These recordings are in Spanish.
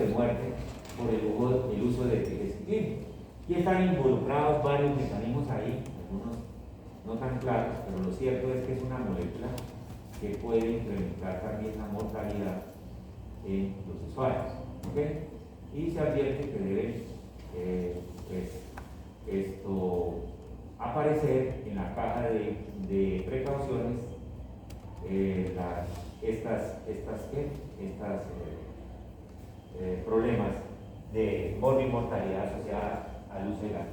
muerte por el uso de tigecyclina. Y están involucrados varios mecanismos ahí, algunos no tan claros, pero lo cierto es que es una molécula que puede incrementar también la mortalidad en los usuarios. ¿Okay? Y se advierte que debe aparecer en la caja de precauciones problemas de morbimortalidad asociada al uso de gas.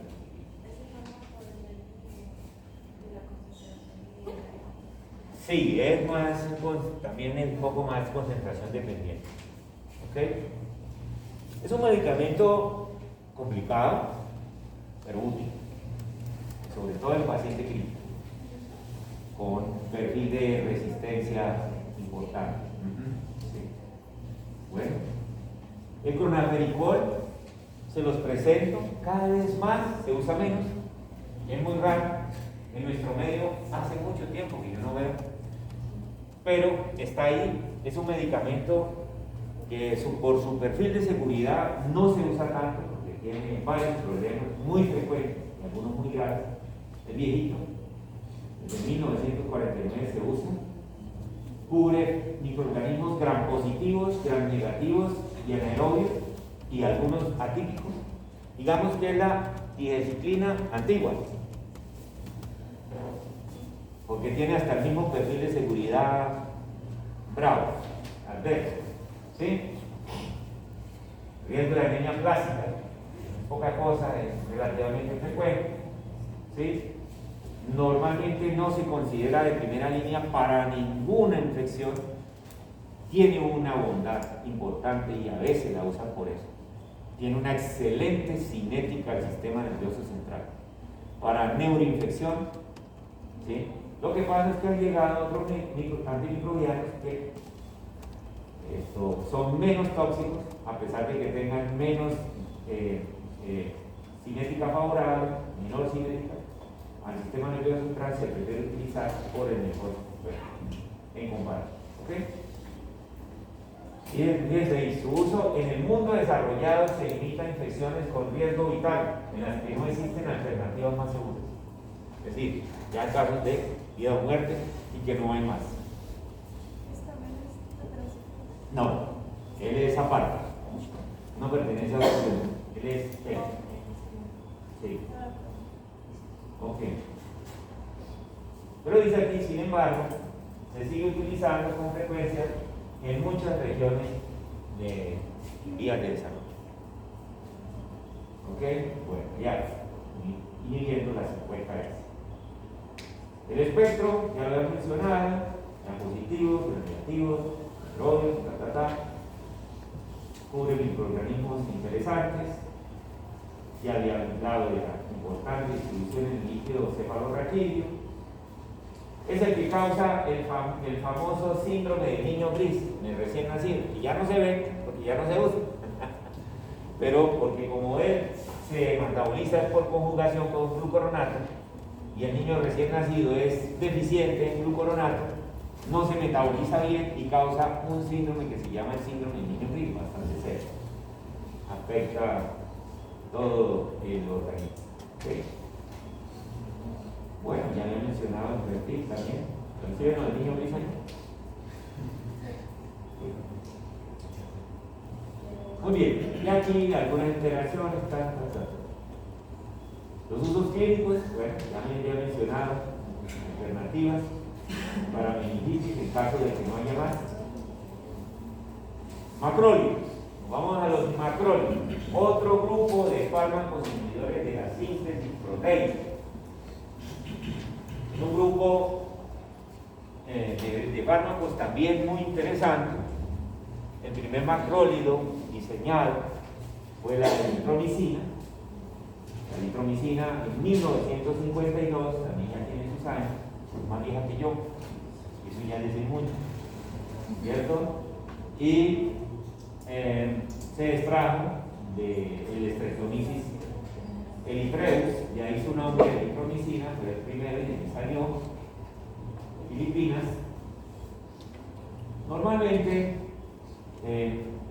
Sí, es más, también es un poco más concentración dependiente. ¿Okay? Es un medicamento complicado, pero útil, sobre todo en paciente crítico, con perfil de resistencia importante. Sí. Bueno, el clonazepam se los presento, cada vez más se usa menos, es muy raro, en nuestro medio hace mucho tiempo que yo no veo, pero está ahí, es un medicamento que por su perfil de seguridad no se usa tanto porque tiene varios problemas muy frecuentes y algunos muy graves. Es viejito, desde 1949 se usa, cubre microorganismos gram positivos, gram negativos y anaerobios y algunos atípicos. Digamos que es la tigecyclina antigua, porque tiene hasta el mismo perfil de seguridad bravo, adverso, ¿sí? Riesgo de anemia plástica, poca cosa, es relativamente frecuente, ¿sí? Normalmente no se considera de primera línea para ninguna infección, tiene una bondad importante y a veces la usan por eso. Tiene una excelente cinética del sistema nervioso central. Para neuroinfección, ¿sí? Lo que pasa es que han llegado otros antimicrobianos que son menos tóxicos, a pesar de que tengan menos cinética favorable, menor cinética. Al sistema nervioso central se prefiere utilizar por el mejor en comparación. ¿Okay? Y desde su uso en el mundo desarrollado se limita a infecciones con riesgo vital, en las que no existen alternativas más seguras. Es decir, ya hay casos de vida o muerte y que no hay más. No, él es aparte, no pertenece a la institución, él es él. Sí. Ok. Pero dice aquí, sin embargo, se sigue utilizando con frecuencia en muchas regiones de vías de desarrollo. ¿Ok? Bueno, ya, y viendo las 50 veces. El espectro, ya lo he mencionado, ya positivos, negativos, anaerobios, cubre microorganismos interesantes, ya había hablado de la importante distribución en el líquido cefalorraquídeo. Es el que causa el famoso síndrome del niño gris en el recién nacido, que ya no se ve porque ya no se usa, pero porque como él se metaboliza por conjugación con glucoronato y el niño recién nacido es deficiente en glucoronato, no se metaboliza bien y causa un síndrome que se llama el síndrome del niño gris, bastante serio. Afecta todo el organismo. ¿Okay? Bueno, ya le he mencionado el perfil también. ¿Perciben lo del niño gris ahí? Muy bien, y aquí algunas interacciones están. Los usos clínicos, bueno, ya me había mencionado alternativas para meningitis en caso de que no haya más. Macrólidos. Vamos a los macrólidos. Otro grupo de fármacos inhibidores de la síntesis proteica. Es un grupo de fármacos también muy interesante. El primer macrólido diseñado fue la eritromicina. La eritromicina en 1952, la niña tiene sus años, es más vieja que yo, eso ya dice mucho, ¿cierto? Y se extrajo del Streptomyces erythraeus, de ahí su nombre, eritromicina, fue el primero que salió de Filipinas. Normalmente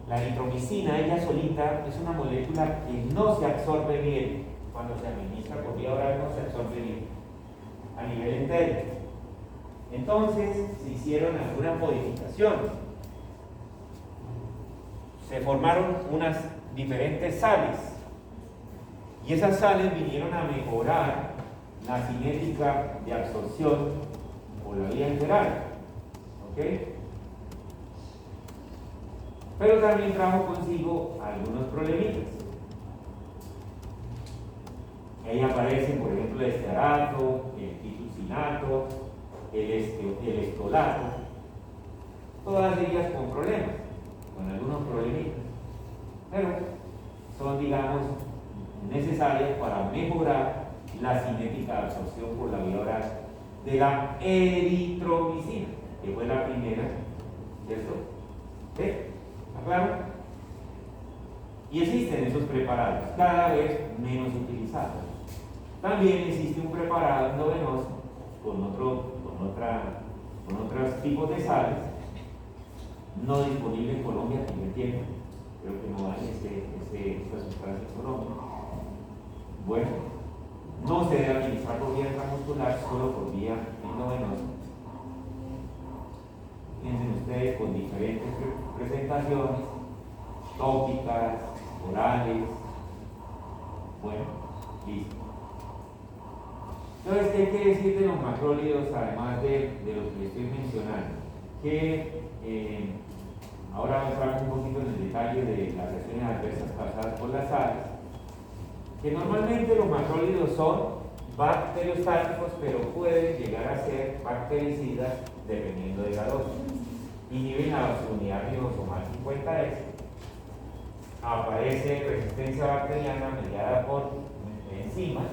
La eritromicina, ella solita, es una molécula que no se absorbe bien. Cuando se administra por vía oral no se absorbe bien a nivel entero. Entonces se hicieron algunas modificaciones. Se formaron unas diferentes sales. Y esas sales vinieron a mejorar la cinética de absorción por la vía enteral. ¿Ok? Pero también trajo consigo algunos problemitas. Ahí aparecen, por ejemplo, el estarato, el titucinato, el estolato, todas ellas con problemas, con algunos problemitas, pero son, digamos, necesarias para mejorar la cinética de absorción por la vía oral de la eritromicina, que fue la primera, ¿cierto? ¿Sí? ¿Está claro? Y existen esos preparados, cada vez menos utilizados. También existe un preparado endovenoso con otros tipos de sales, no disponible en Colombia, que yo entiendo, creo que no hay esta sustancia en Colombia. Bueno, no se debe administrar por vía intramuscular, solo por vía endovenosa. Piensen ustedes con diferentes presentaciones, tópicas, orales. Bueno, listo. Entonces, ¿qué hay que decir de los macrólidos, además de lo que estoy mencionando? Que ahora entramos un poquito en el detalle de las reacciones adversas causadas por las sales. Que normalmente los macrólidos son bacteriostáticos, pero pueden llegar a ser bactericidas dependiendo de la dosis. Inhiben la unidad ribosomal 50S. Aparece resistencia bacteriana mediada por enzimas.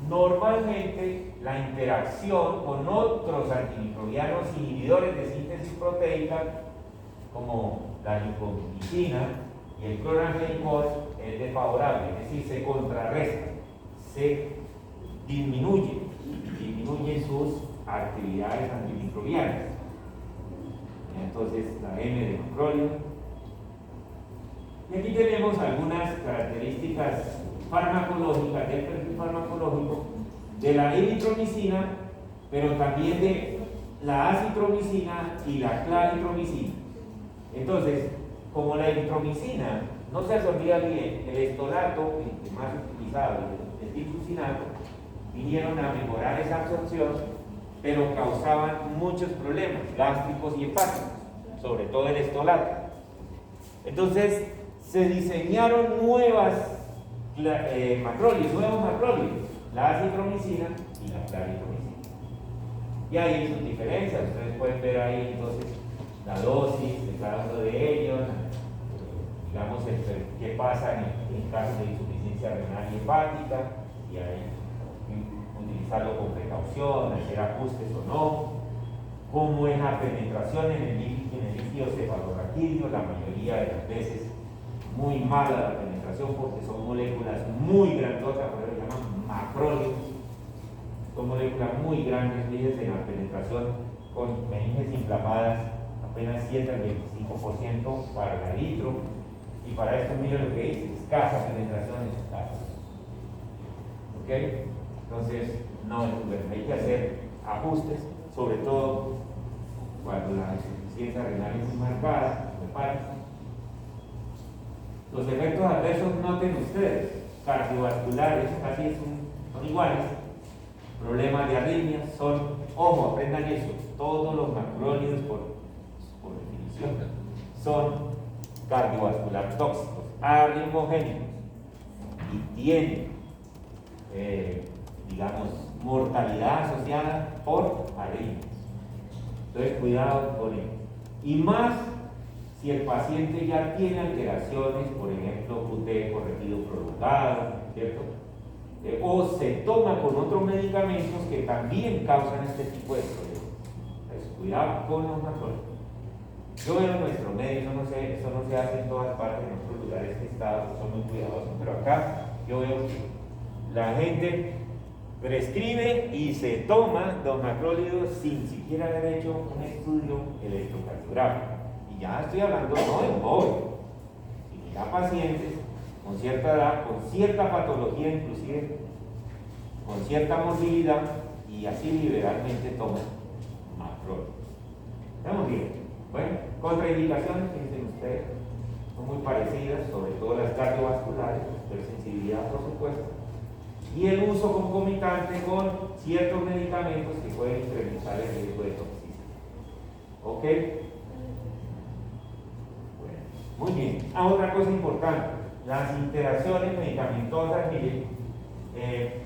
Normalmente la interacción con otros antimicrobianos inhibidores de síntesis proteica, como la lipomicina y el cloranfenicol, es desfavorable, es decir, se contrarresta, se disminuyen sus actividades antimicrobianas. Entonces, la M de macróleo. Y aquí tenemos algunas características farmacológicas, del perfil farmacológico de la eritromicina, pero también de la acitromicina y la claritromicina. Entonces, como la eritromicina no se absorbía bien, el estolato, el más utilizado, el titucinato, vinieron a mejorar esa absorción, pero causaban muchos problemas gástricos y hepáticos, sobre todo el estolato. Entonces, se diseñaron nuevos macrólidos, la acitromicina y la claritromicina. Y hay sus diferencias, ustedes pueden ver ahí entonces la dosis de cada uno de ellos, digamos qué pasa en caso de insuficiencia renal y hepática, y ahí utilizarlo con precaución, hacer ajustes o no, cómo es la penetración en el líquido cefalorraquídeo, la mayoría de las veces muy mala la penetración porque son moléculas muy grandotas, por eso se llaman macrólidos. Son moléculas muy grandes, fíjense en la penetración con meninges inflamadas apenas 7 al 25% para el litro, y para esto miren lo que dice, escasa penetración escasa. ¿Ok? Entonces, no, hay que hacer ajustes, sobre todo cuando la insuficiencia renal es muy marcada, hepática. Los efectos adversos, noten ustedes, cardiovasculares, casi son iguales. Problemas de arritmias ojo, aprendan eso, todos los macrólidos por definición son cardiovascular tóxicos, arritmogénicos, y tienen, digamos, mortalidad asociada por arritmias. Entonces, cuidado con ello. Y más si el paciente ya tiene alteraciones, por ejemplo, QT corregido prolongado, ¿cierto? O se toma con otros medicamentos que también causan este tipo de problemas. Entonces, cuidado con los macrólidos. Yo veo en nuestro medio, eso no se hace en todas partes, en otros lugares que he estado, son muy cuidadosos, pero acá yo veo que la gente prescribe y se toma los macrólidos sin siquiera haber hecho un estudio electrocardiográfico. ya estoy hablando no de un joven, sino ya pacientes con cierta edad, con cierta patología inclusive, con cierta morbilidad, y así liberalmente toman macrólidos. ¿Estamos bien? Bueno, contraindicaciones, fíjense ustedes, son muy parecidas, sobre todo las cardiovasculares, hipersensibilidad por supuesto, y el uso concomitante con ciertos medicamentos que pueden incrementar el riesgo de toxicidad. ¿Ok? Bueno, muy bien. Otra cosa importante, las interacciones medicamentosas, miren,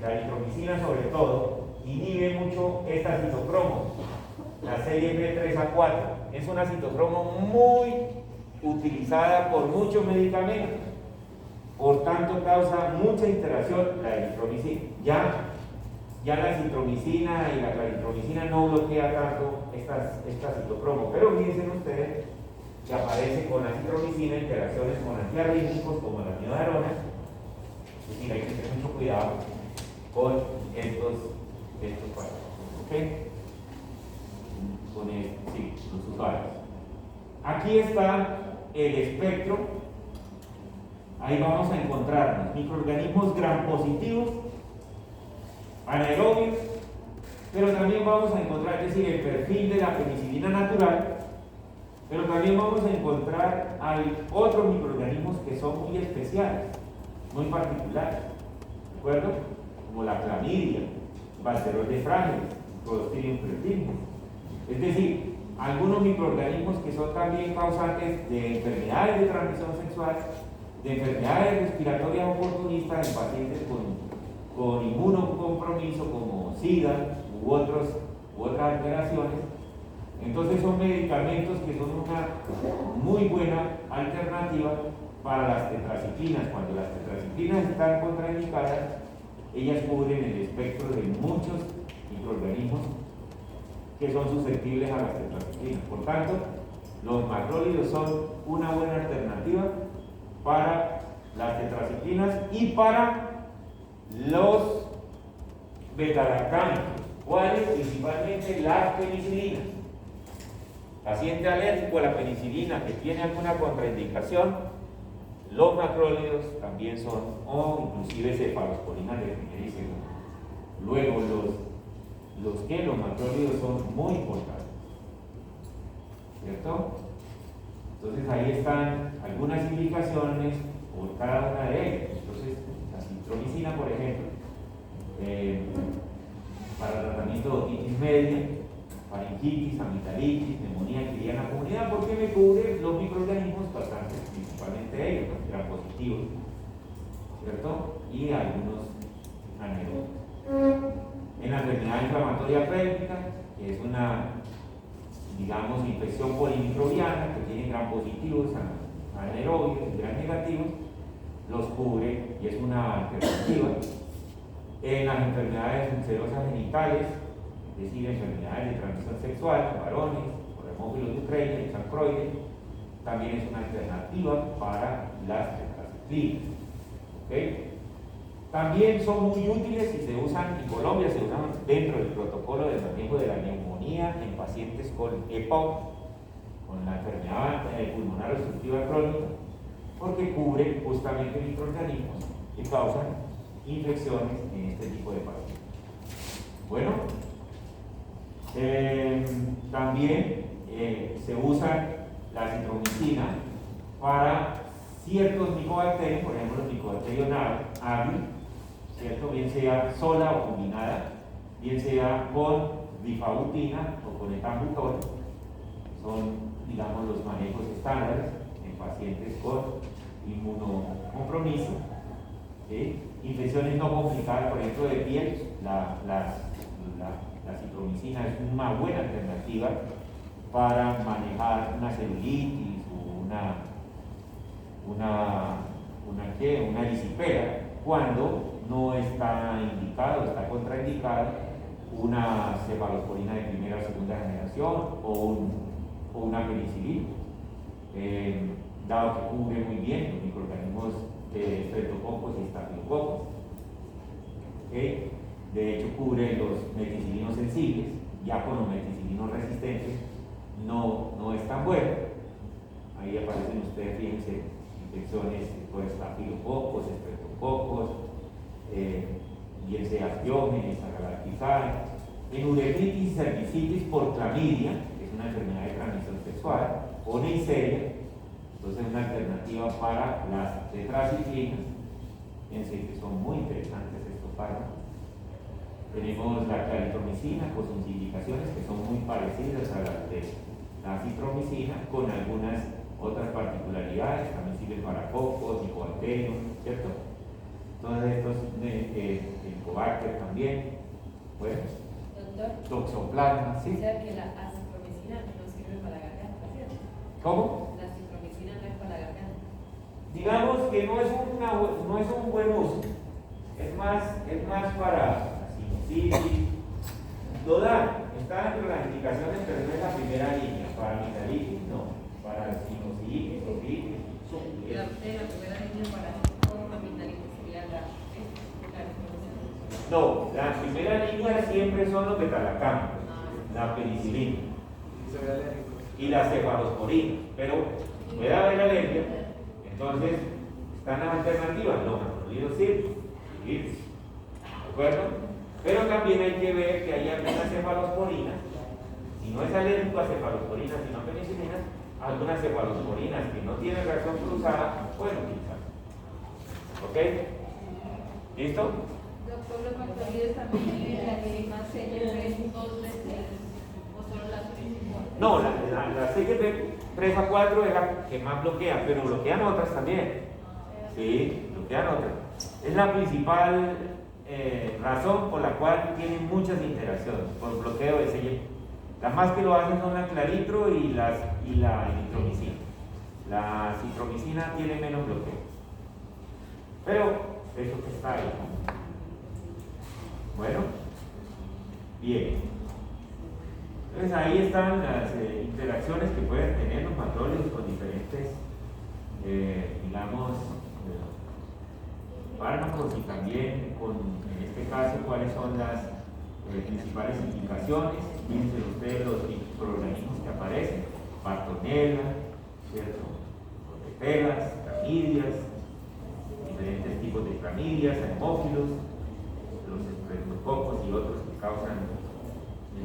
la eritromicina sobre todo, inhibe mucho esta citocromo, la serie B3A4. Es una citocromo muy utilizada por muchos medicamentos, por tanto causa mucha interacción la eritromicina. Ya la citromicina y la claritromicina no bloquea tanto esta citocromo, pero fíjense ustedes que aparece con la citromicina interacciones con antiarrítmicos como la miodarona. Es decir, hay que tener mucho cuidado con estos fármacos, ¿ok? Con los usuarios. Aquí está el espectro. Ahí vamos a encontrarnos microorganismos gram positivos, anaerobios, pero también vamos a encontrar, es decir, el perfil de la penicilina natural, pero también vamos a encontrar hay otros microorganismos que son muy especiales, muy particulares, ¿de acuerdo? Como la clamidia, Bacteroides frágiles, Clostridium perfringens. Es decir, algunos microorganismos que son también causantes de enfermedades de transmisión sexual, de enfermedades respiratorias oportunistas en pacientes con inmunocompromiso como SIDA u otras alteraciones. Entonces son medicamentos que son una muy buena alternativa para las tetraciclinas. Cuando las tetraciclinas están contraindicadas, ellas cubren el espectro de muchos microorganismos que son susceptibles a las tetraciclinas. Por tanto, los macrólidos son una buena alternativa para las tetraciclinas y para los betalactámicos. ¿Cuáles? Principalmente las penicilinas. Paciente alérgico a la penicilina que tiene alguna contraindicación, los macrólidos también son, o inclusive cefalosporinas de primera y segunda. Luego los macrólidos son muy importantes, ¿cierto? Entonces ahí están algunas indicaciones por cada una de ellas. Entonces la citromicina, por ejemplo, para tratamiento de otitis media, faringitis, amigdalitis, neumonía quiriana comunidad, porque me cubre los microorganismos pasantes, principalmente ellos, los gram positivos, ¿cierto? Y algunos anaerobios. En la enfermedad inflamatoria pélvica, que es una, digamos, infección polimicrobiana que tiene gram positivos, anaerobios y gram negativos, los cubre y es una alternativa. En las enfermedades ulcerosas genitales, es decir, enfermedades de transmisión sexual, varones, por hemófilos de Ucrania y chancroides, también es una alternativa para las tetraciclinas. ¿Okay? También son muy útiles y se usan, en Colombia se usan dentro del protocolo de manejo de la neumonía en pacientes con EPOC, con la enfermedad pulmonar obstructiva crónica, porque cubre justamente microorganismos que causan infecciones en este tipo de pacientes. Bueno, también se usa la citromicina para ciertos micobacterios, por ejemplo el micobacterio agri, ¿cierto? Bien sea sola o combinada, bien sea con rifabutina o con etambutol. Son, digamos, los manejos estándares en pacientes con inmunocompromiso. ¿Sí? Infecciones no complicadas, por ejemplo, de piel, la citromicina es una buena alternativa para manejar una celulitis o una erisipela, cuando no está indicado, está contraindicada una cefalosporina de primera o segunda generación o una penicilina, dado que cubre muy bien los microorganismos de estreptococos y estafilococos. ¿Okay? De hecho, cubre los meticilinos sensibles, ya con los meticilinos resistentes no es tan bueno, Ahí aparecen ustedes, fíjense, infecciones por estafilococos, estreptococos, bien sea Diógenes, Agalactizae, enuremitis y cervicitis por clamidia, que es una enfermedad de transmisión sexual, o Neisseria, entonces una alternativa para las tetraciclinas. Fíjense que son muy interesantes estos fármacos. Tenemos la claritromicina con sus indicaciones que son muy parecidas a las de la citromicina, con algunas otras particularidades. También sirve para cocos, micobacterium, ¿cierto? Todos estos, el Cobacter también. Bueno, doctor, toxoplasma, ¿sí? o sea que la acitromicina no sirve para la garganta, ¿cierto? ¿Cómo? La acitromicina no es para la garganta. Digamos que no es un buen uso, es más para sinusitis, lo dan, está dentro de las indicaciones, pero no es la primera línea, para amigdalitis no, para sinusitis, otitis, La primera línea para amigdalitis sería la acitromicina. no, la primera línea siempre son los beta-lactam, la penicilina y la cefalosporina, pero puede haber alergia. Entonces, están las alternativas, los macrolidos sirven, ¿de acuerdo? Pero también hay que ver que hay algunas cefalosporinas, si no es alérgico a cefalosporinas, sino a penicilinas, algunas cefalosporinas que no tienen reacción cruzada pueden utilizar. ¿Ok? ¿Listo? Doctor, los macrolidos también la misma CLP 2 veces o solo la solicitud. No, la CGP 3 a 4 es la que más bloquea, pero bloquean otras también. Sí, bloquean otras. Es la principal razón por la cual tienen muchas interacciones, por bloqueo de CGP. Las más que lo hacen son la claritro y la eritromicina. La citromicina tiene menos bloqueo. Pero eso que está ahí. Bueno, bien. Entonces ahí están las interacciones que pueden tener los macrólidos con diferentes, digamos, fármacos y también con, en este caso, cuáles son las principales indicaciones. Fíjense ustedes los microorganismos que aparecen: Bartonella, ¿cierto? Protopelas, clamidias, diferentes tipos de clamidias, hemófilos, los estreptococos y otros que causan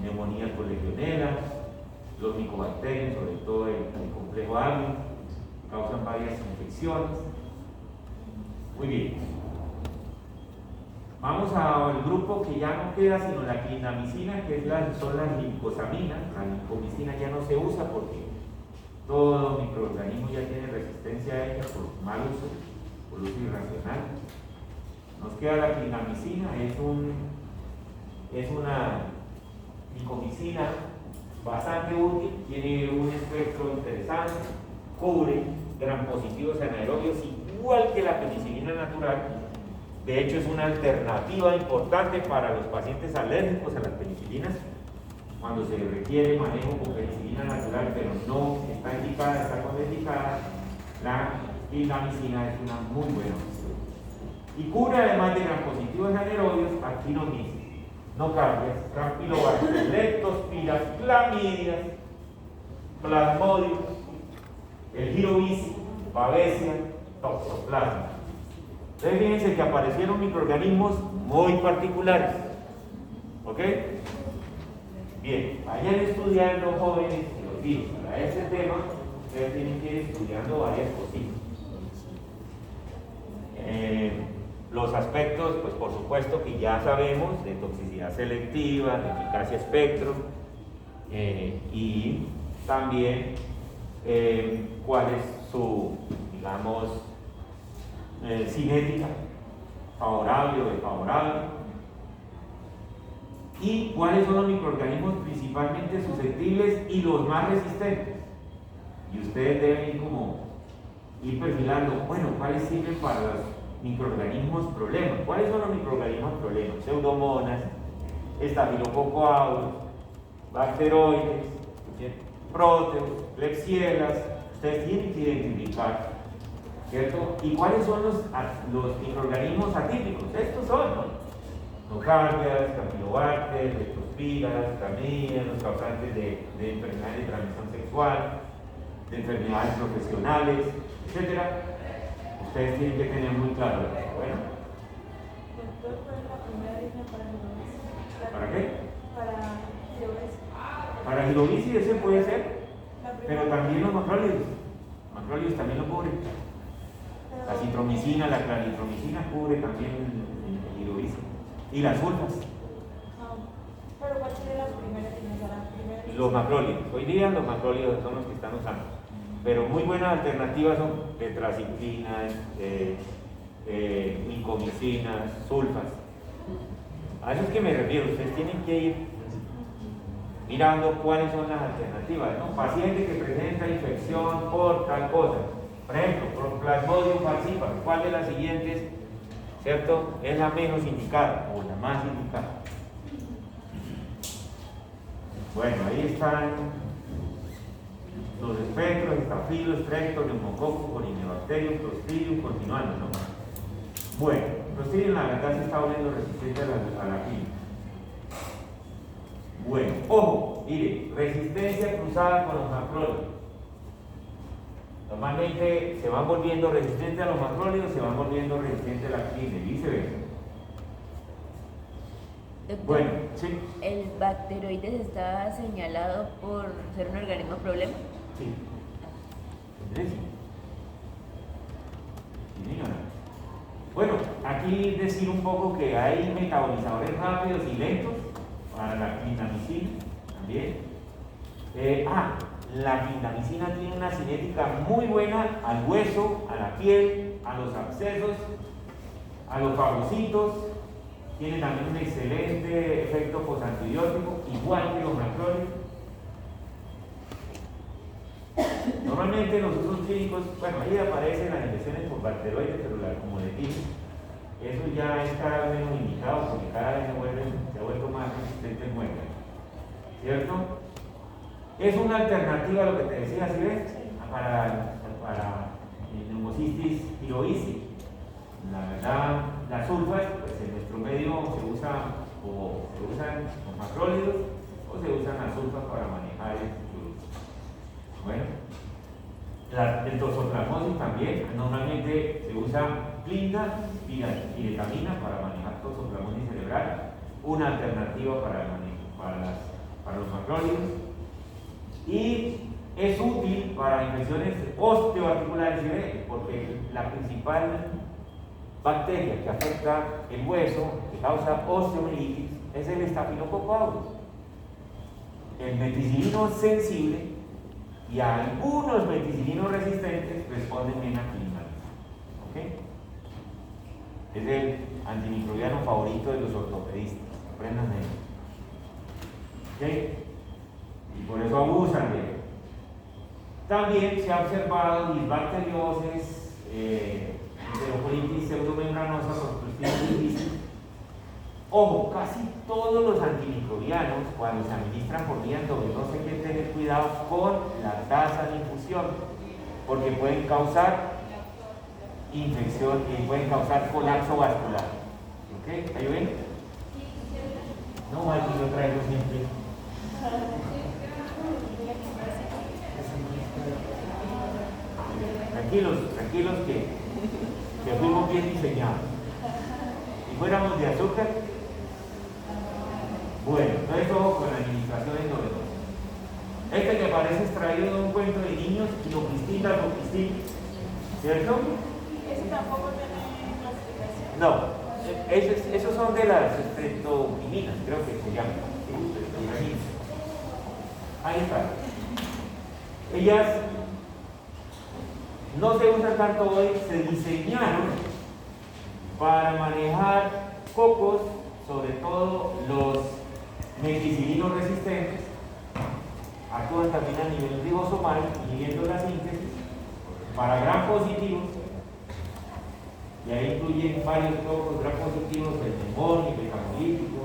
neumonía por legionela, los micobacterios, sobre todo el complejo amio, causan varias infecciones. Muy bien. Vamos al grupo que ya no queda sino la clindamicina, que son las glincosaminas. La lincomicina ya no se usa porque todos los microorganismos ya tienen resistencia a ella por mal uso, por uso irracional. Nos queda la clindamicina, es una lincomicina bastante útil, tiene un espectro interesante, cubre gram positivos anaerobios igual que la penicilina natural. De hecho, es una alternativa importante para los pacientes alérgicos a las penicilinas cuando se requiere manejo con penicilina natural, pero no está indicada, está contraindicada. La clindamicina es una muy buena opción y cubre, además de gram positivos anaerobios, actinomyces, nocardias, campylobacter, leptospiras, clamidias, plasmodium, el girobici, babesia, toxoplasma. Entonces fíjense que aparecieron microorganismos muy particulares. ¿Ok? Bien, vayan estudiando, jóvenes, y los niños. Para este tema, ustedes tienen que ir estudiando varias cositas. Los aspectos, pues por supuesto que ya sabemos, de toxicidad selectiva, de eficacia espectro, y también cuál es su, digamos, cinética, favorable o desfavorable, y cuáles son los microorganismos principalmente susceptibles y los más resistentes. Y ustedes deben ir perfilando, bueno, cuáles sirven para los microorganismos problemas. ¿Cuáles son los microorganismos problemas? Pseudomonas, Staphylococcus aureus, bacteroides, próteos, klebsielas. Ustedes tienen que identificar, ¿cierto? ¿Y cuáles son los microorganismos atípicos? Estos son, ¿no? Nocardias, campylobacter, leptospiras, clamidias, los causantes de enfermedades de transmisión sexual, de enfermedades profesionales, etc. Ustedes tienen que tener muy claro eso. Bueno, Doctor, ¿cuál es la primera línea para girobici? ¿para qué? Para girobici. Para girobici ese puede ser, La primera- pero también los macrólidos. Macrólidos también lo cubren. pero- La citromicina, la claritromicina cubre también el girobici. Y las sulfas, Ah, pero ¿cuál sería la primera línea? O sea, la primera línea. los macrólidos. Hoy día los macrólidos son los que están usando. Pero muy buenas alternativas son tetraciclinas, mincomicinas, sulfas. A eso es que me refiero. Ustedes tienen que ir mirando cuáles son las alternativas, ¿no? Paciente que presenta infección por tal cosa. Por ejemplo, por Plasmodium falciparum, ¿cuál de las siguientes, cierto, es la menos indicada o la más indicada? Bueno, ahí están los espectros, estafilo, estrepto, neumococo, corinebacterium, clostridium, continuando, ¿no? Bueno, clostridium la verdad se está volviendo resistente a la química. Bueno, ojo, mire, resistencia cruzada con los macrólidos. Normalmente se van volviendo resistentes a los macrólidos, se van volviendo resistentes a la química y viceversa. Doctor, Bueno, sí. ¿el bacteroides está señalado por ser un organismo problema? Sí. ¿Entendés? Sí, señora. Bueno, aquí decir un poco que hay metabolizadores rápidos y lentos para la clindamicina también. La clindamicina tiene una cinética muy buena al hueso, a la piel, a los abscesos, a los fagocitos. Tiene también un excelente efecto postantibiótico, igual que los macrólidos. Normalmente los usos clínicos, bueno, ahí aparecen las infecciones por bacteroides, pero como les dije, eso ya es cada vez menos indicado porque cada vez se ha vuelto más resistente el muerte. ¿Cierto? Es una alternativa a lo que te decía, ¿sí ves? Para neumocistis girovici. La verdad, las sulfas, pues en nuestro medio se usan los macrólidos o se usan las sulfas para manejar el girovici. Bueno, el toxoplasmosis también, normalmente se usa clinda y piretamina para manejar toxoplasmosis cerebral, una alternativa para los macrólidos, y es útil para infecciones osteoarticulares, ¿sí ve? Porque la principal bacteria que afecta el hueso, que causa osteomielitis, es el Staphylococcus aureus. El meticilino sensible y algunos meticilinos resistentes responden bien a clindamicina. ¿Ok? Es el antimicrobiano favorito de los ortopedistas. Aprendan de él. ¿Ok? Y por eso abusan de él. También se ha observado disbacteriosis, enterocolitis pseudomembranosa por Clostridium difficile. Ojo, casi todos los antimicrobianos, cuando se administran por vía endovenosa, hay que tener cuidado con la tasa de infusión, porque pueden causar infección y pueden causar colapso vascular. ¿Ok? ¿Ahí ven? No, aquí yo traigo siempre. Tranquilos que fuimos bien diseñados. Si fuéramos de azúcar, bueno, entonces ojo con la administración endovenosa. Este que parece extraído de un cuento de niños, Lopristin, ¿cierto? ¿Ese tampoco tiene clasificación? No, esos son de las streptocominas, creo que se llaman. ¿Sí? Ahí está. Ellas no se usan tanto hoy, se diseñaron para manejar cocos, sobre todo los meticilinos resistentes, actúan también a nivel ribosomal, inhibiendo la síntesis, para gram positivos, y ahí incluyen varios cocos gram positivos, el demonio, el becamolítico,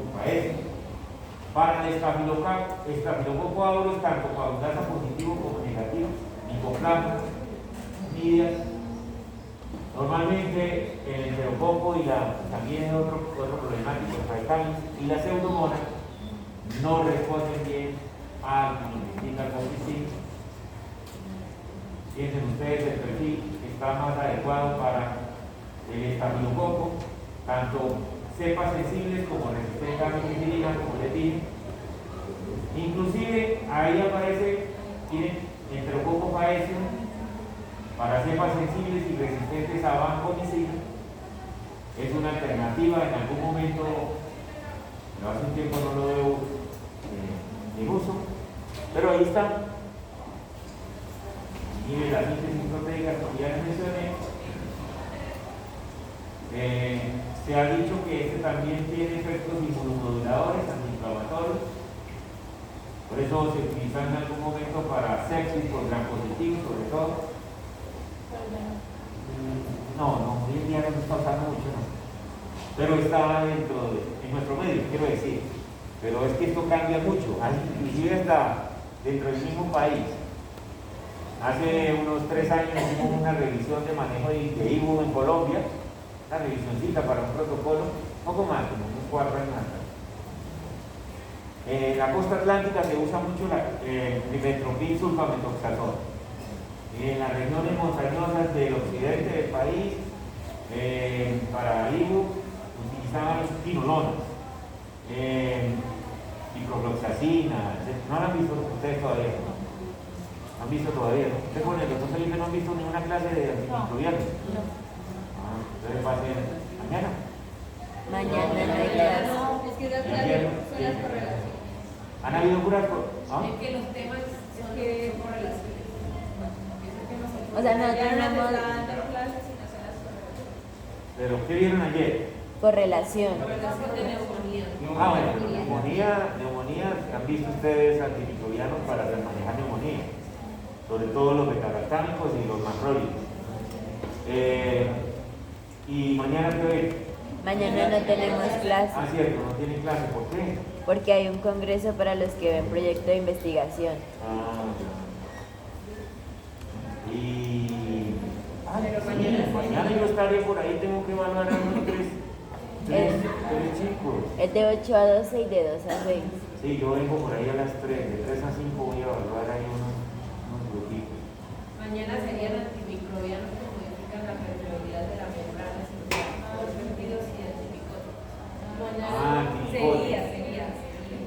para el Staphylococcus aureus, tanto coagulasa positivo como negativo, micoplasma, midias. Normalmente el enterococo y también es otro problemático, el Tricamis y la pseudomonas no responden bien al clonidina. piensen ustedes, el perfil está más adecuado para el estafilococo, tanto cepas sensibles como resistentes a la penicilina, como les dije. Inclusive ahí aparece, miren, Enterococcus faecium para cepas sensibles y resistentes a vancomicina. Es una alternativa, en algún momento, pero hace un tiempo no lo veo en uso, pero ahí está. Mire la síntesis proteica, como ya les mencioné. Se ha dicho que este también tiene efectos inmunomoduladores, antiinflamatorios. Por eso se utiliza en algún momento para sepsis por gram positivo, sobre todo. No, hoy en día no se está usando mucho, no. Pero está en nuestro medio, quiero decir. Pero es que esto cambia mucho, inclusive hasta dentro del mismo país. Hace unos 3 años hicimos una revisión de manejo de IBU en Colombia, una revisioncita para un protocolo, poco más, como unos 4 años atrás. En la costa atlántica se usa mucho el rimetropil sulfametoxazol. En las regiones montañosas del occidente del país, para IBU, utilizaban los quinolonas, ciprofloxacina, etc. No lo han visto ustedes todavía, ¿no? ¿No han visto todavía? ¿No? Ustedes con el doctor Felipe no han visto ninguna clase de antimicrobianos. No. Entonces pasen mañana. Mañana no hay clase. Es que las clases son las correlaciones. ¿Han habido curas? Es que los temas son que correlaciones. O sea, nosotros no hemos... dando clases y no se las correlaciones. ¿Pero qué vieron ayer? Correlación. Correlación de neumonía. Bueno, neumonía, han visto ustedes antimicrobianos para manejar neumonía, sobre todo los beta-lactámicos y los macrólidos. ¿Y mañana qué ven? Mañana no tenemos clase Ah, cierto, no tienen clase, ¿por qué? porque hay un congreso para los que ven proyecto de investigación. Mañana yo estaré por ahí, tengo que evaluar a unos tres chicos. Es de 8 a 12 y de 2 a 6. Sí, yo vengo por ahí a las 3, de 3 a 5 voy a evaluar ahí unos grupitos. Mañana serían antimicrobianos que modifican la permeabilidad de la membrana por péptidos y antimicóticos. Sería.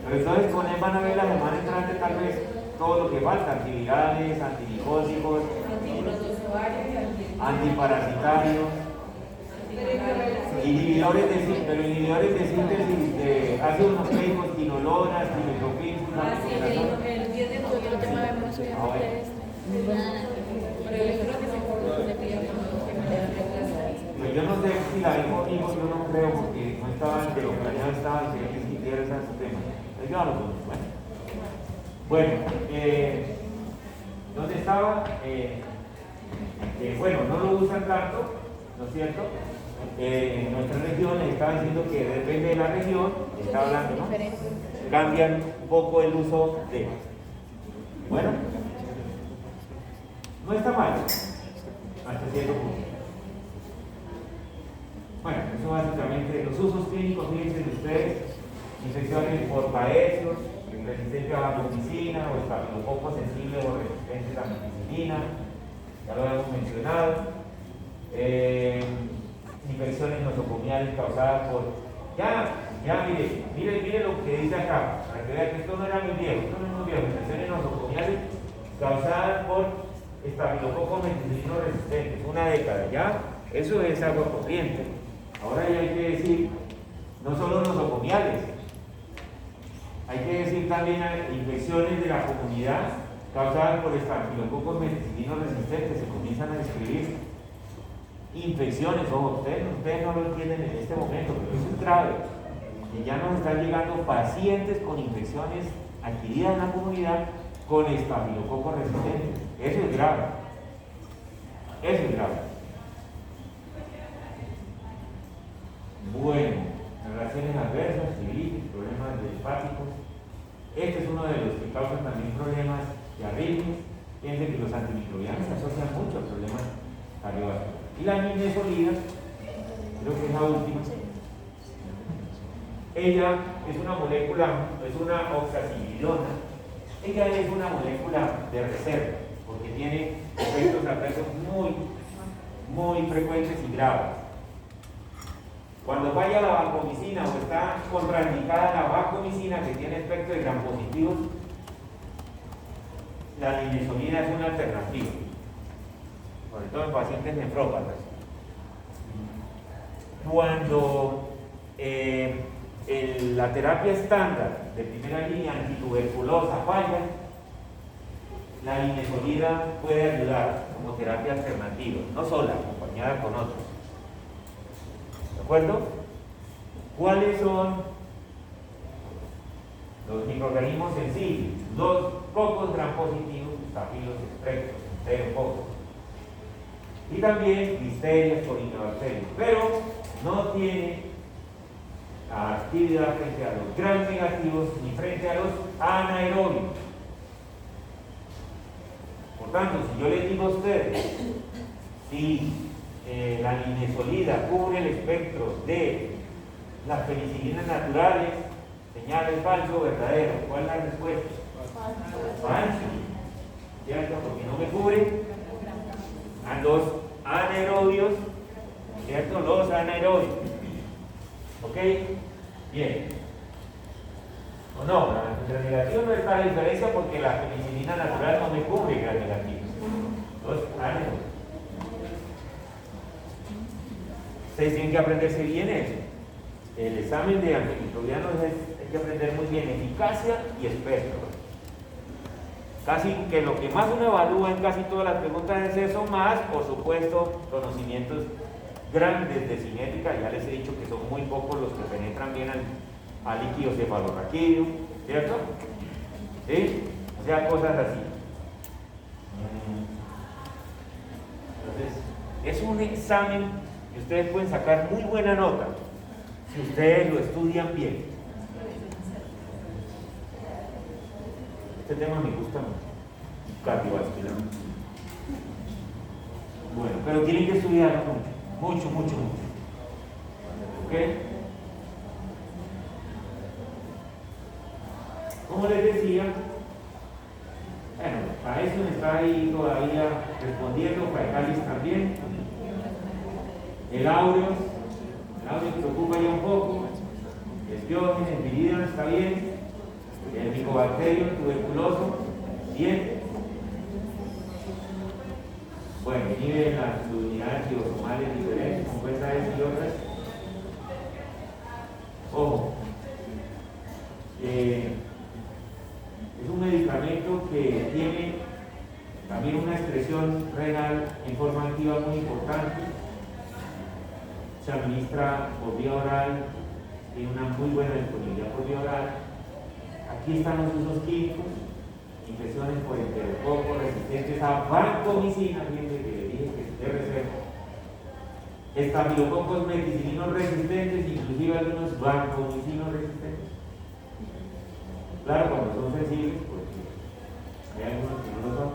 Pero entonces con él van a ver la semana entrante tal vez todo lo que falta, antivirales, antimicóticos, antiparasitarios, inhibidores de síntesis de ácidos nucleicos, quinolonas, trimethoprim, El 10 de noviembre. Pero yo creo que se pues yo no sé si la vi conmigo, yo no creo, porque no estaba entre lo planeado, estaba y que ni siquiera ese tema. Entonces yo hablo con él. Bueno, ¿dónde estaba? Bueno, no lo usan tanto, ¿no es cierto? En nuestra región estaba diciendo que depende de la región, está hablando, ¿no? Cambian un poco el uso de. Bueno, no está mal, hasta cierto punto. Bueno, eso básicamente, los usos clínicos, fíjense ustedes, infecciones por paecios, resistencia a la vancomicina o estafilococo sensible o resistentes a la penicilina, ya lo habíamos mencionado. Infecciones nosocomiales causadas por... mire lo que dice acá, para que vean que esto no era muy viejo, infecciones nosocomiales causadas por estafilococos meticilinos resistentes, una década, ¿ya? Eso es agua corriente. Ahora ya hay que decir, no solo nosocomiales, hay que decir también infecciones de la comunidad causadas por estafilococos meticilinos resistentes, se comienzan a describir infecciones, ojo, ustedes no lo entienden en este momento, pero eso es grave. Y ya nos están llegando pacientes con infecciones adquiridas en la comunidad con estafilococos resistentes. Eso es grave. Eso es grave. Bueno, relaciones adversas, cilitis, problemas hepáticos. Este es uno de los que causan también problemas de arritmias. Fíjense que los antimicrobianos se asocian mucho a problemas cardiovasculares. Y la nimesolida, creo que es la última, ella es una molécula, es una oxazilidona. Ella es una molécula de reserva, porque tiene efectos adversos muy frecuentes y graves. Cuando falla la vancomicina o está contraindicada la vancomicina, que tiene efectos de gram positivos, la linezolida es una alternativa, sobre todo en pacientes nefrópatas. Cuando la terapia estándar de primera línea antituberculosa falla, la linezolida puede ayudar como terapia alternativa, no sola, acompañada con otros. ¿De acuerdo? ¿Cuáles son los microorganismos sencillos? Los cocos gram positivos, estafilos estreptos, enterococcus. Y también listerias, corinobacterias, pero no tiene actividad frente a los gram negativos ni frente a los anaerobios. Por tanto, si yo les digo a ustedes, si la linezolida cubre el espectro de las penicilinas naturales, señales falso o verdadero, ¿cuál es la respuesta? Falso. ¿Cierto? Porque no me cubre a los anaerobios, ¿cierto? Los anaerobios. ¿Ok? Bien. ¿O no? La negativa no está la diferencia porque la penicilina natural no me cubre gran negativo. Los anaerobios. Ustedes tienen que aprenderse bien eso. El examen de antimicrobianos hay que aprender muy bien eficacia y espectro. Casi que lo que más uno evalúa en casi todas las preguntas es eso, más, por supuesto, conocimientos grandes de cinética. Ya les he dicho que son muy pocos los que penetran bien al líquido cefalorraquídeo, ¿cierto? ¿Sí? O sea, cosas así. Entonces, es un examen que ustedes pueden sacar muy buena nota si ustedes lo estudian bien. Este tema me gusta mucho, cardiovascular. Bueno, pero tienen que estudiarlo mucho. ¿Ok? Como les decía, bueno, para eso me está ahí todavía respondiendo, para el cáliz también. El aureus preocupa ya un poco. Esquiógenes, viridiana, está bien. El micobacterio tuberculoso, bien. Bueno, inhibe las unidades ribosomales diferentes, compuestas y otras. Ojo, es un medicamento que tiene también una excreción renal en forma activa muy importante. Se administra por vía oral, tiene una muy buena disponibilidad por vía oral. Aquí están los usos químicos, infecciones por enterococo resistentes a vancomicina, fíjense que le dije que debe ser. Estafilococos meticilinos resistentes, inclusive algunos vancomicinos resistentes. Claro, cuando son sensibles, porque hay algunos que no lo son.